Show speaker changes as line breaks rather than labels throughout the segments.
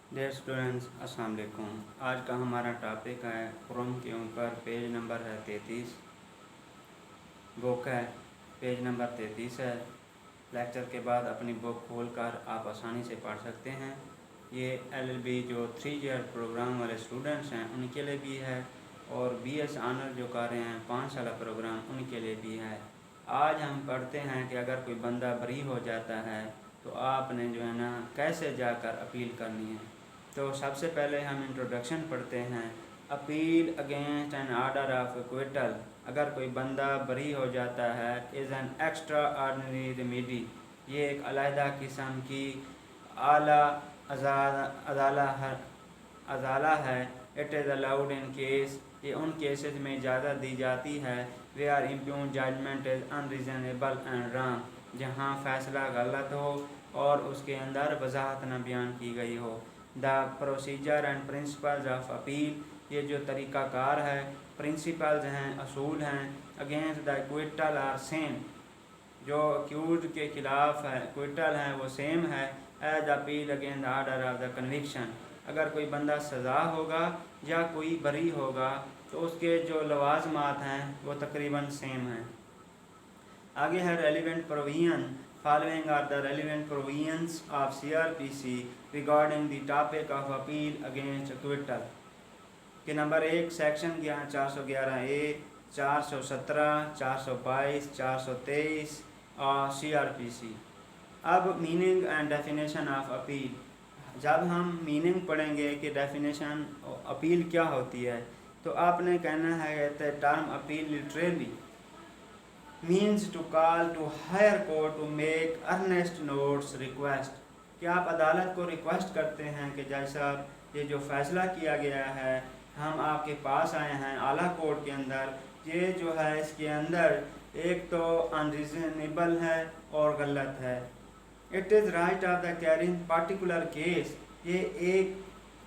Dear students, अस्सलाम वालेकुम। आज का हमारा टॉपिक है क्रोम के ऊपर, पेज नंबर है 33। बुक है, पेज नंबर 33 है। लेक्चर के बाद अपनी बुक खोलकर आप आसानी से पढ़ सकते हैं। ये LLB जो 3 ईयर प्रोग्राम वाले स्टूडेंट्स हैं उनके लिए भी है, और BS ऑनर जो कर रहे हैं 5 साल प्रोग्राम उनके लिए भी है। आज हम पढ़ते हैं कि अगर कोई बंदा बरी हो जाता है तो आपने जो है ना कैसे जाकर अपील करनी है। तो सबसे पहले हम इंट्रोडक्शन पढ़ते हैं। Appeal against an order of acquittal. अगर कोई बंदा बरी हो जाता है, is an extraordinary remedy, ये एक अलहदा किस्म की आला अजाला है। It is allowed in case, ये उन केसेस में इजाज़त दी जाती है where are impugned judgment is unreasonable and wrong, जहाँ फ़ैसला गलत हो और उसके अंदर वजाहत न बयान की गई हो। The procedure and principles of appeal, ये जो तरीक़ाकार है, प्रिंसिपल्स हैं, असूल हैं। Against the acquittal are same, जो अक्यूज के ख़िलाफ़ है एक्विटल हैं वो सेम है as appeal against the order of the conviction. अगर कोई बंदा सज़ा होगा या कोई बरी होगा तो उसके जो लवाजमात हैं वो तकरीबन सेम हैं। आगे है relevant provision. Following are the relevant provisions of CRPC regarding the topic of appeal against acquittal। के नंबर 1 सेक्शन 411A, 417, 422, 423 और CRPC। अब meaning and definition of appeal. जब हम मीनिंग पढ़ेंगे कि डेफिनेशन अपील क्या होती है, तो आपने कहना है the term appeal literally means to call to higher court to make earnest notes request, कि आप अदालत को रिक्वेस्ट करते हैं कि जज साहब ये जो फ़ैसला किया गया है हम आपके पास आए हैं आला कोर्ट के अंदर, ये जो है इसके अंदर एक तो अनरीजनेबल है और गलत है। It is right of the carrying particular case, ये एक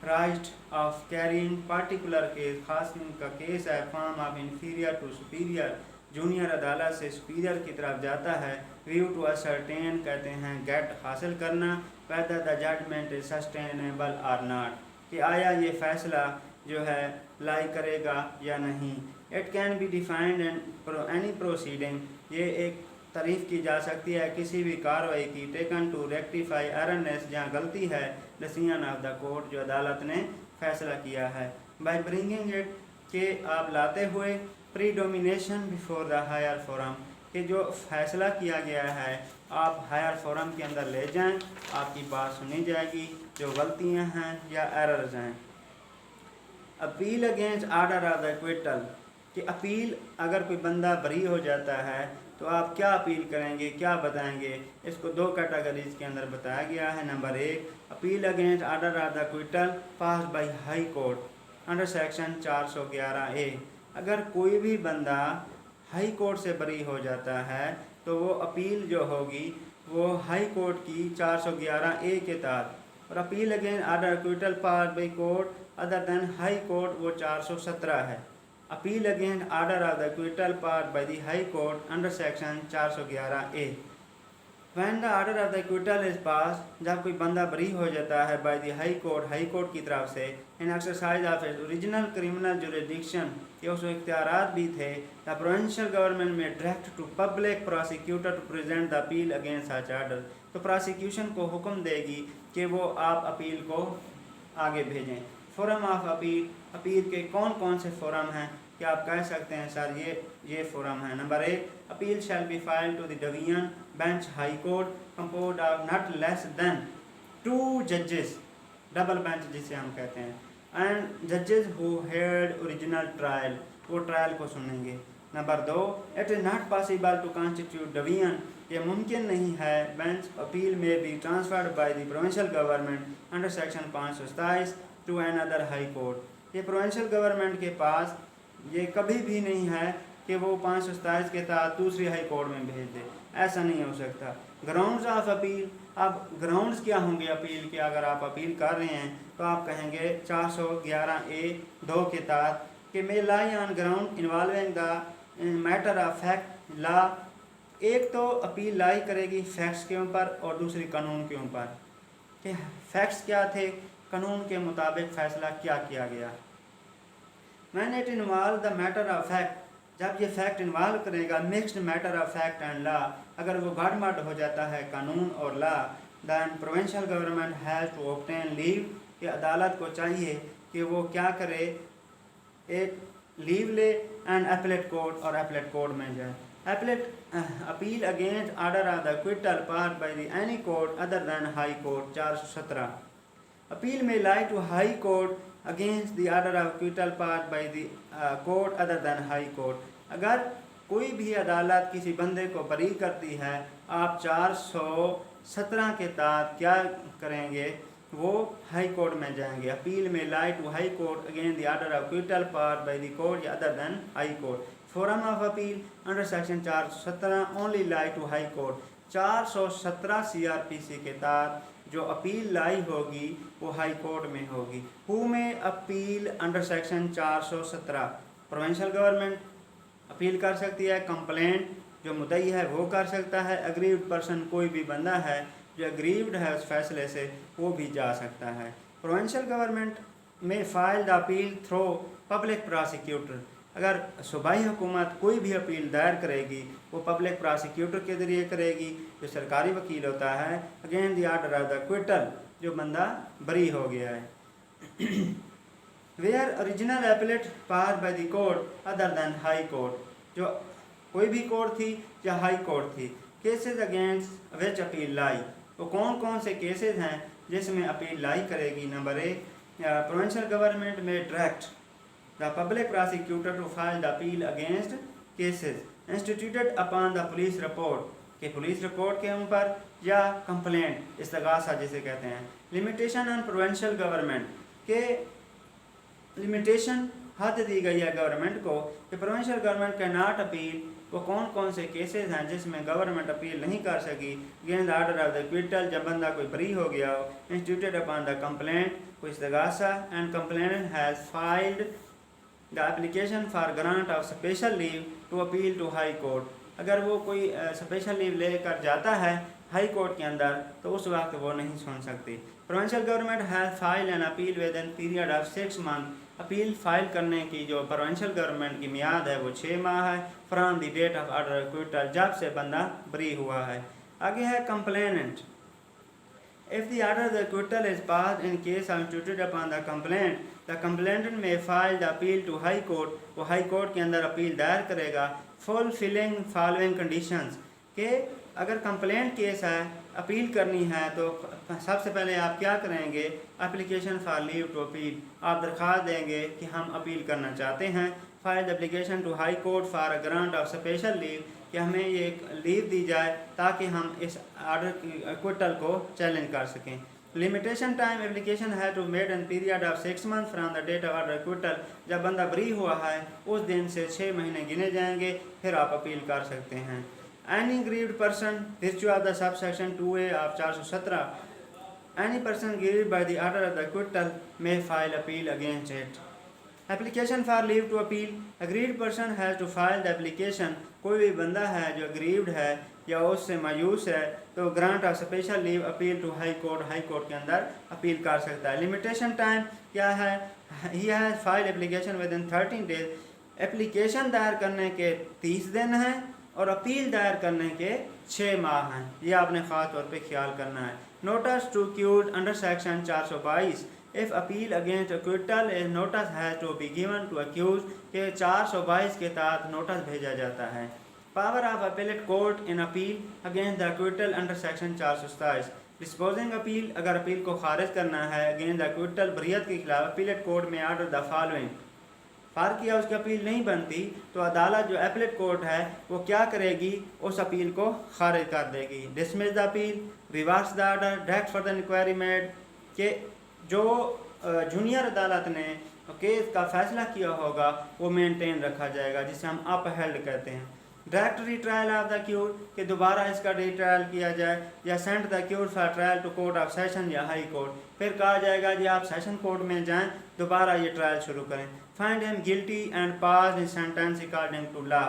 right of carrying particular case, ख़ास का केस है, form of inferior to superior, junior अदालत से सुपीरियर की तरफ जाता है। व्यू टू असर्टेन कहते हैं गेट हासिल करना, whether the judgement is sustainable और नॉट, कि आया ये फ़ैसला जो है लाई करेगा या नहीं। It can be defined any proceeding, ये एक तारीफ़ की जा सकती है किसी भी कार्रवाई की, टेकन टू रेक्टिफाई एररनेस, जहाँ गलती है, डिसीजन ऑफ द कोर्ट, जो अदालत ने फ़ैसला किया है। बाय ब्रिंगिंग इट, के आप लाते हुए, प्रीडोमिनेशन बिफोर द हायर फोरम, कि जो फ़ैसला किया गया है आप हायर फोरम के अंदर ले जाएं, आपकी बात सुनी जाएगी, जो गलतियां हैं या एरर्स हैं। Appeal against order of the acquittal, कि अपील अगर कोई बंदा बरी हो जाता है तो आप क्या अपील करेंगे, क्या बताएंगे। इसको 2 कैटेगरीज के अंदर बताया गया है। Number 1, appeal against order of the acquittal pass by high court under section 411A। अगर कोई भी बंदा हाई कोर्ट से बरी हो जाता है तो वो अपील जो होगी वो हाई कोर्ट की 411A के तहत, और appeal against order acquittal pass by court other than high court वो 417 है। Appeal against order of the acquittal pass by the high court under section 411A। When the order of the acquittal is pass, जब कोई बंदा बरी हो जाता है by the high court की तरफ से, in exercise of its original criminal jurisdiction, कि उस इख्तियारात भी थे, द प्रोविंशियल गवर्नमेंट में direct to public prosecutor to present the appeal against such order, तो प्रोसिक्यूशन को हुक्म देगी कि वो आप अपील को आगे भेजें। फोरम ऑफ अपील, अपील के कौन कौन से फोरम हैं, कि आप कह सकते हैं सर ये फोरम है। Number 1, appeal shall be file to the division bench high court composed of not less than 2 जजेस, डबल बेंच जिसे हम कहते हैं, एंड जजेस हु हेड ओरिजिनल ट्रायल, वो ट्रायल को सुनेंगे। Number 2, it is not possible to constitute division, ये मुमकिन नहीं है बेंच अपील में be transferred by the provincial government under section 527 to another high court. ये प्रोविंशियल गवर्नमेंट के पास ये कभी भी नहीं है कि वो 527 के तहत दूसरी हाई कोर्ट में भेज दे, ऐसा नहीं हो सकता। ग्राउंड्स ऑफ अपील, अब ग्राउंड्स क्या होंगे अपील के, अगर आप अपील कर रहे हैं तो आप कहेंगे 411A(2) के तहत कि may lie on ground involving the matter of fact law, एक तो अपील लाई करेगी फैक्ट्स के ऊपर और दूसरी कानून के ऊपर। کہ فیکٹس کیا تھے، قانون کے مطابق فیصلہ کیا کیا گیا۔ when it involves the matter of fact، جب یہ فیکٹ انوالو کرے گا mixed matter of fact and law, اگر وہ گڑ مڈ ہو جاتا ہے قانون اور law, then provincial government has to obtain leave, کہ عدالت کو چاہیے کہ وہ کیا کرے، ایک لیو لے اینڈ اپیلیٹ کورٹ، اور اپیلیٹ کورٹ میں جائے۔ Appeal against order of the acquittal passed by the any court other than high court, 417۔ Appeal میں lie to high court against the order of acquittal passed by the court other than high court۔ اگر کوئی بھی عدالت کسی بندے کو بری کرتی ہے، آپ 417 کے تحت کیا کریں گے، وہ ہائی کورٹ میں جائیں گے۔ اپیل میں lie to high court against the order of acquittal passed by the court other than high court۔ forum of appeal under section 417 only lie to high court۔ 417 CRPC کے تحت جو appeal لائی ہوگی وہ ہائی کورٹ میں ہوگی۔ ہو میں appeal under section 417، provincial government appeal کر سکتی ہے، کمپلینٹ جو مدعی ہے وہ کر سکتا ہے، اگریوڈ پرسن کوئی بھی بندہ ہے جو اگریوڈ ہے اس فیصلے سے وہ بھی جا سکتا ہے۔ پروونشل گورنمنٹ میں file the appeal through public prosecutor, اگر صوبائی حکومت کوئی بھی اپیل دائر کرے گی وہ پبلک پراسیکیوٹر کے ذریعے کرے گی جو سرکاری وکیل ہوتا ہے، against the order of the acquittal, جو بندہ بری ہو گیا ہے۔ Where original appellate passed by the court other than high court, جو کوئی بھی کورٹ تھی یا ہائی کورٹ تھی۔ Cases against which appeal lie, وہ کون کون سے کیسز ہیں جس میں اپیل لائی کرے گی۔ نمبر 1، پروونشل گورنمنٹ میں direct the public prosecutor to file the appeal against cases instituted upon the police report، کہ پولیس رپورٹ کے اوپر یا کمپلینٹ، استغاثہ جسے کہتے ہیں۔ لمیٹیشن آن پروونشل گورنمنٹ، کہ لمیٹیشن حد دی گئی ہے گورنمنٹ کو کہ پروونشل گورنمنٹ کے ناٹ اپیل، وہ کون کون سے کیسز ہیں جس میں گورنمنٹ اپیل نہیں کر سکی۔ اگینسٹ آرڈر آف دا کوئٹل، جب بندہ کوئی بری ہو گیا ہو۔ انسٹیٹیوٹڈ اپان دا کمپلینٹ، کوئی استغاثہ، and complaint has filed the application for grant of special leave to appeal to high court، اگر وہ کوئی اسپیشل لیو لے کر جاتا ہے ہائی کورٹ کے اندر تو اس وقت وہ نہیں سن سکتی۔ Provincial government has file an appeal with in period of 6 months، appeal file کرنے کی جو پروونشل گورنمنٹ کی میعاد ہے وہ 6 ماہ ہے، from the date of order acquittal, جب سے بندہ بری ہوا ہے۔ آگے ہے complainant, if the order of acquittal is passed in case instituted upon the complaint، the complainant may file the appeal to high court، وہ ہائی کورٹ کے اندر اپیل دائر کرے گا، fulfilling following conditions، کہ اگر کمپلینٹ کیس ہے appeal کرنی ہے تو سب سے پہلے آپ کیا کریں گے، application for leave to appeal, آپ درخواست دیں گے کہ ہم اپیل کرنا چاہتے ہیں۔ File application to high court for grant of special leave, کہ ہمیں یہ ایک لیو دی جائے تاکہ ہم اس آرڈر کی کوئٹل کو چیلنج کر سکیں۔ لمیٹیشن ٹائم اپلیکیشن ہے to made in period of 6 months from the date of order acquittal, جب بندہ بری ہوا ہے اس دن سے 6 مہینے گنے جائیں گے، پھر آپ اپیل کر سکتے ہیں۔ Any گریوڈ person virtue of the subsection 2A of 417، any person grieved by the order of the acquittal may file appeal against it۔ application for leave to appeal، agreed person has to file the application، کوئی بھی بندہ ہے جو aggrieved ہے یا اس سے مایوس ہے تو grant of special leave appeal to high court، high court کے اندر اپیل کر سکتا ہے۔ limitation time کیا ہے، he has filed application within 13 days، application دائر کرنے کے 30 دن ہیں اور اپیل دائر کرنے کے 6 ماہ ہیں، یہ آپ نے خاص طور پہ خیال کرنا ہے۔ notice to accused under section 422، if appeal against acquittal is notice has to be given to accused، کہ 422 کے تحت نوٹس بھیجا جاتا ہے۔ power of appellate court in appeal against the acquittal under section 427، disposing appeal، اگر appeal کو خارج کرنا ہے against the acquittal، بریت کے خلاف، appellate court میں order the following، فار کیا اس کی اپیل نہیں بنتی تو عدالت جو ایپلیٹ کورٹ ہے وہ کیا کرے گی، اس اپیل کو خارج کر دے گی۔ Dismiss the appeal, reverse the order, direct further inquiry made, کہ جو جونیئر عدالت نے کیس کا فیصلہ کیا ہوگا وہ مینٹین رکھا جائے گا، جسے ہم اپ ہیلڈ کہتے ہیں۔ Direct retrial of the cure, کہ دوبارہ اس کا ری ٹرائل کیا جائے، یا send the cure for trial to court of session یا ہائی کورٹ، پھر کہا جائے گا جی آپ سیشن کورٹ میں جائیں دوبارہ یہ ٹرائل شروع کریں۔ Find him guilty and pass in sentence according to law,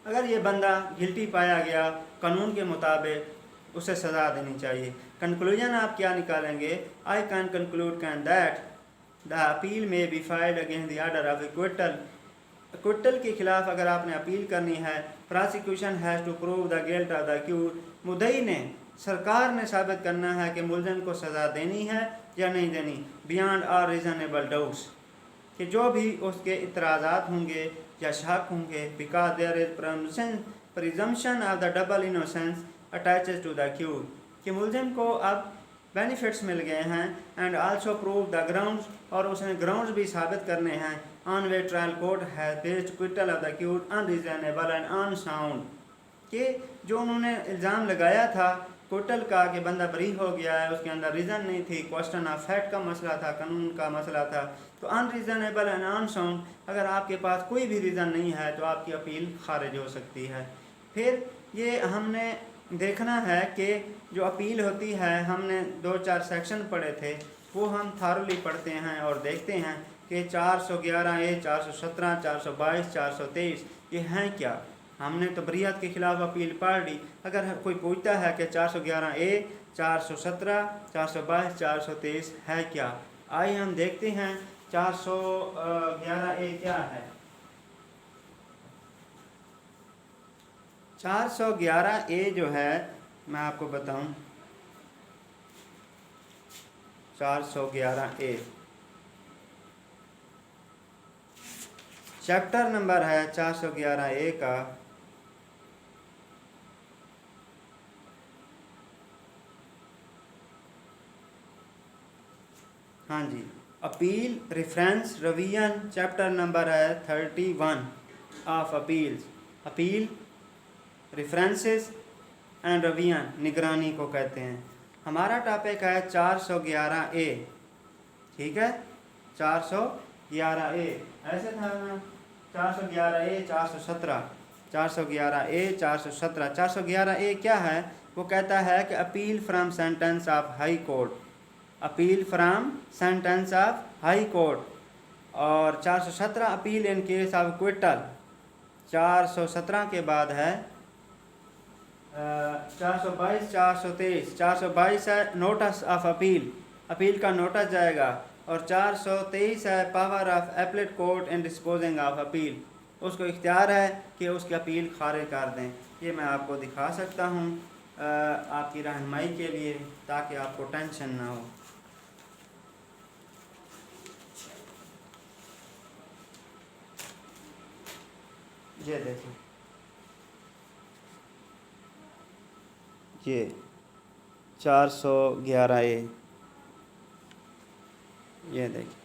اگر یہ بندہ گلٹی پایا گیا قانون کے مطابق उसे सज़ा देनी चाहिए। कंक्लूजन आप क्या निकालेंगे? I can conclude can that the appeal में be filed against the order of acquittal. Acquittal के खिलाफ अगर आपने अपील करनी है, prosecution has to prove the guilt of the accused, मुद्दई ने, सरकार ने साबित करना है कि मुलज़िम को सज़ा देनी है या नहीं देनी, बियॉन्ड ऑल रीज़नेबल डाउट्स, कि जो भी उसके इतराज़ात होंगे या शक होंगे, because there is presumption of the double innocence attaches to the accused, कि मुलज़िम को अब बेनिफिट्स मिल गए हैं, and also prove the grounds, और उसने ग्राउंड्स भी साबित करने हैं, on way trial court has based acquittal of the accused unreasonable and unsound, कि जो उन्होंने इल्ज़ाम लगाया था कोटल का कि बंदा बरी हो गया है, उसके अंदर रीज़न नहीं थी, क्वेश्चन ऑफ फैक्ट का मसला था, कानून का मसला था, तो अनरीज़नेबल एंड अनसाउंड, अगर आपके पास कोई भी रीज़न नहीं है तो आपकी अपील खारिज हो सकती है। फिर ये हमने देखना है कि जो अपील होती है, हमने 2-4 सेक्शन पढ़े थे, वो हम थारोली पढ़ते हैं और देखते हैं कि 411A, 417, 422, 423 ये हैं क्या। हमने तो बरीयत के ख़िलाफ़ अपील पढ़ ली, अगर कोई पूछता है कि 411A, 417, 422, 423 है क्या, आइए हम देखते हैं 411A क्या है। 411A जो है मैं आपको बताऊं, 411A चैप्टर नंबर है 411A का, हाँ जी, appeal reference revision, chapter number है 31 of appeals. Appeal references and revision, निगरानी को कहते हैं। हमारा टॉपिक है 411A, ठीक है, 411A ऐसे था ना, 411A, 417, 411A, 417। 411A क्या है? वो कहता है कि appeal from sentence of high court, appeal from sentence of high court, और 417 appeal in case of acquittal. 417 के बाद है 422, 423। 422 है नोटिस ऑफ अपील, अपील का नोटिस जाएगा, और 423 है power of appellate court in disposing of appeal, उसको इख्तियार है कि उसकी अपील खारिज कर दें। ये मैं आपको दिखा सकता हूँ आपकी रहनुमाई के लिए, ताकि आपको टेंशन ना हो। ये देखो, ये 411A, ये देखिए,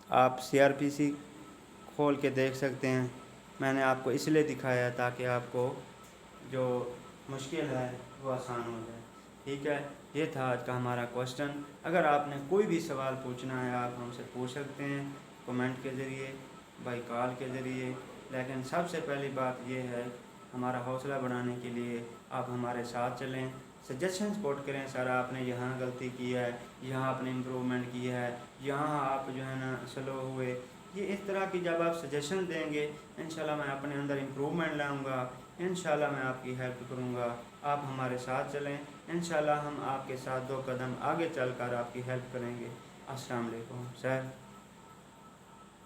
आप CRPC खोल के देख सकते हैं। मैंने आपको इसलिए दिखाया ताकि आपको जो मुश्किल है वो आसान हो जाए, ठीक है। ये था आज का हमारा क्वेश्चन। अगर आपने कोई भी सवाल पूछना है आप हमसे पूछ सकते हैं, कमेंट के ज़रिए, बाई कॉल के ज़रिए। लेकिन सबसे पहली बात ये है, हमारा हौसला बढ़ाने के लिए आप हमारे साथ चलें, सजेशन सपोर्ट करें। सर आपने यहाँ गलती की है, यहाँ आपने इम्प्रूवमेंट की है, यहाँ आप जो है ना स्लो हुए, ये इस तरह की जब आप सजेशन देंगे, इंशाल्लाह मैं अपने अंदर इम्प्रूवमेंट लाऊंगा, इंशाल्लाह मैं आपकी हेल्प करूंगा। आप हमारे साथ चलें, इंशाल्लाह हम आपके साथ 2 कदम आगे चलकर आपकी हेल्प करेंगे। अस्सलाम वालेकुम सर।